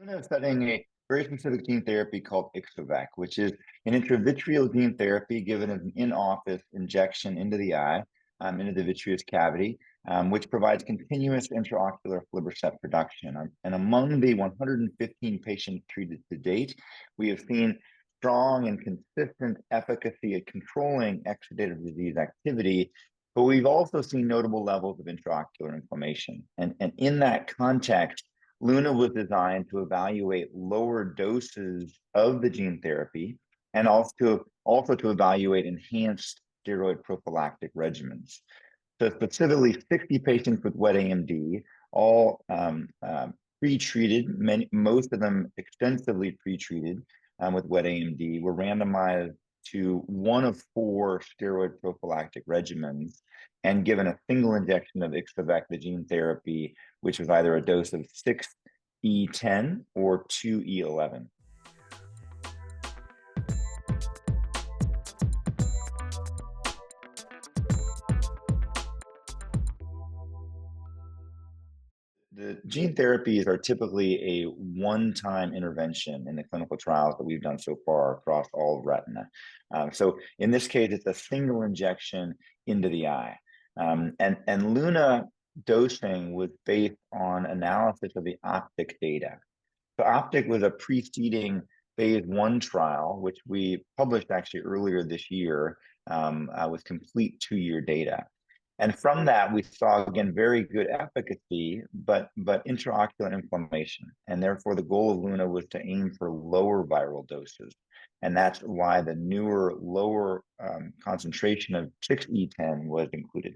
Luna is studying a very specific gene therapy called Ixo-vec, which is an intravitreal gene therapy given as an in-office injection into the eye, into the vitreous cavity, which provides continuous intraocular aflibercept production. And among the 115 patients treated to date, we have seen strong and consistent efficacy at controlling exudative disease activity, but we've also seen notable levels of intraocular inflammation. And in that context, Luna was designed to evaluate lower doses of the gene therapy and also to evaluate enhanced steroid prophylactic regimens. So specifically 60 patients with wet AMD, all pre-treated, most of them extensively pre-treated with wet AMD, were randomized to one of 4 steroid prophylactic regimens and given a single injection of Ixo-vec, the gene therapy, which was either a dose of 6E10 or 2E11. The gene therapies are typically a one-time intervention in the clinical trials that we've done so far across all of retina. So in this case, it's a single injection into the eye. And Luna dosing was based on analysis of the OPTIC data. So OPTIC was a preceding phase 1 trial, which we published actually earlier this year with complete 2-year data. And from that, we saw, again, very good efficacy, but intraocular inflammation. And therefore, the goal of Luna was to aim for lower viral doses. And that's why the newer, lower concentration of 6E10 was included.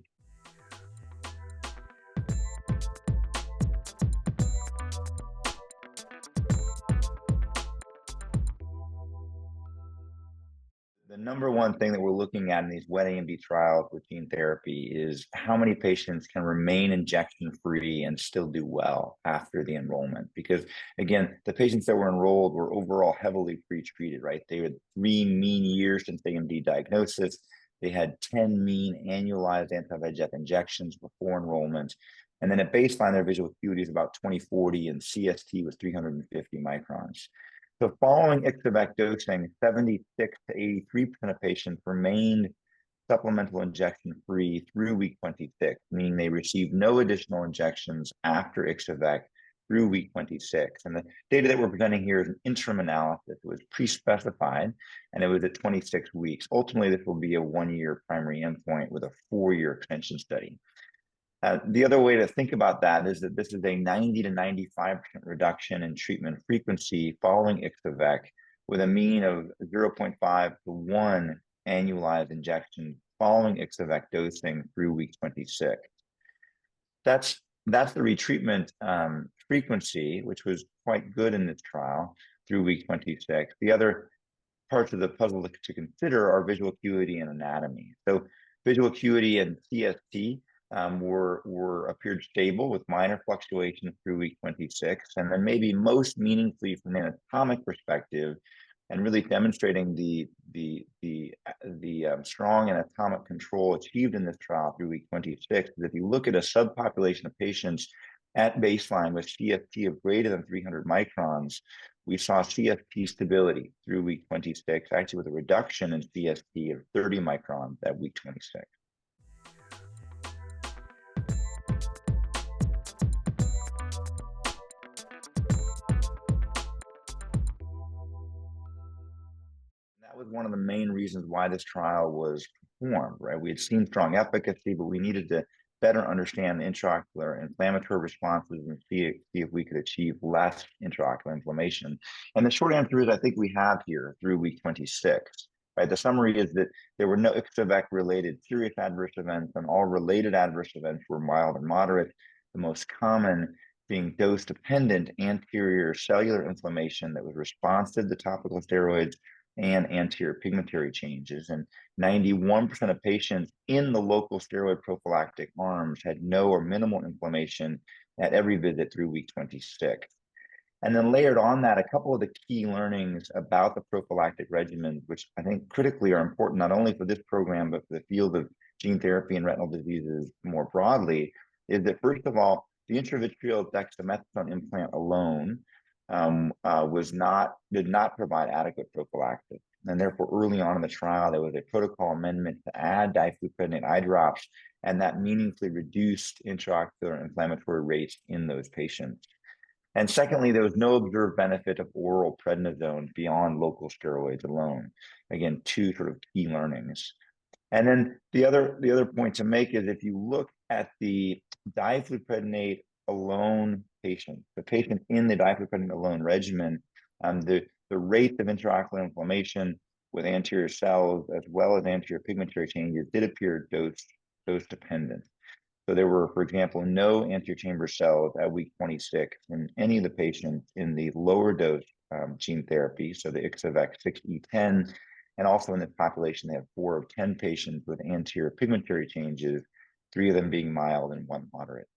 The number one thing that we're looking at in these wet AMD trials with gene therapy is how many patients can remain injection-free and still do well after the enrollment. Because again, the patients that were enrolled were overall heavily pre-treated, right? They had 3 mean years since AMD diagnosis. They had 10 mean annualized anti-VEGF injections before enrollment. And then at baseline, their visual acuity is about 20/40 and CST was 350 microns. So following Ixo-vec dosing, 76 to 83% of patients remained supplemental injection-free through week 26, meaning they received no additional injections after Ixo-vec through week 26. And the data that we're presenting here is an interim analysis. It was pre-specified, and it was at 26 weeks. Ultimately, this will be a 1-year primary endpoint with a 4-year extension study. The other way to think about that is that this is a 90 to 95% reduction in treatment frequency following Ixo-vec with a mean of 0.5 to 1 annualized injection following Ixo-vec dosing through week 26. That's the retreatment frequency, which was quite good in this trial through week 26. The other parts of the puzzle to consider are visual acuity and anatomy. So visual acuity and CST appeared stable with minor fluctuations through week 26, and then maybe most meaningfully from an anatomic perspective, and really demonstrating the strong anatomic control achieved in this trial through week 26. Is if you look at a subpopulation of patients at baseline with CST of greater than 300 microns, we saw CST stability through week 26, actually with a reduction in CST of 30 microns at week 26. That was one of the main reasons why this trial was performed, right? We had seen strong efficacy, but we needed to better understand the intraocular inflammatory responses and see if we could achieve less intraocular inflammation. And the short answer is I think we have here through week 26. Right? The summary is that there were no Ixo-vec related serious adverse events, and all related adverse events were mild and moderate. The most common being dose-dependent anterior cellular inflammation that was responsive to topical steroids and anterior pigmentary changes. And 91% of patients in the local steroid prophylactic arms had no or minimal inflammation at every visit through week 26. And then layered on that, a couple of the key learnings about the prophylactic regimens, which I think critically are important, not only for this program, but for the field of gene therapy and retinal diseases more broadly, is that first of all, the intravitreal dexamethasone implant alone did not provide adequate prophylaxis. And therefore, early on in the trial, there was a protocol amendment to add difluprednate eye drops, and that meaningfully reduced intraocular inflammatory rates in those patients. And secondly, there was no observed benefit of oral prednisone beyond local steroids alone. Again, two sort of key learnings. And then the other point to make is if you look at the difluprednate alone patient, the patient in the difluprednate alone regimen, the rate of intraocular inflammation with anterior cells as well as anterior pigmentary changes did appear dose dependent. So there were, for example, no anterior chamber cells at week 26 in any of the patients in the lower dose gene therapy, so the Ixo-vec 6E10, and also in this population, they had 4 of 10 patients with anterior pigmentary changes, 3 of them being mild and 1 moderate.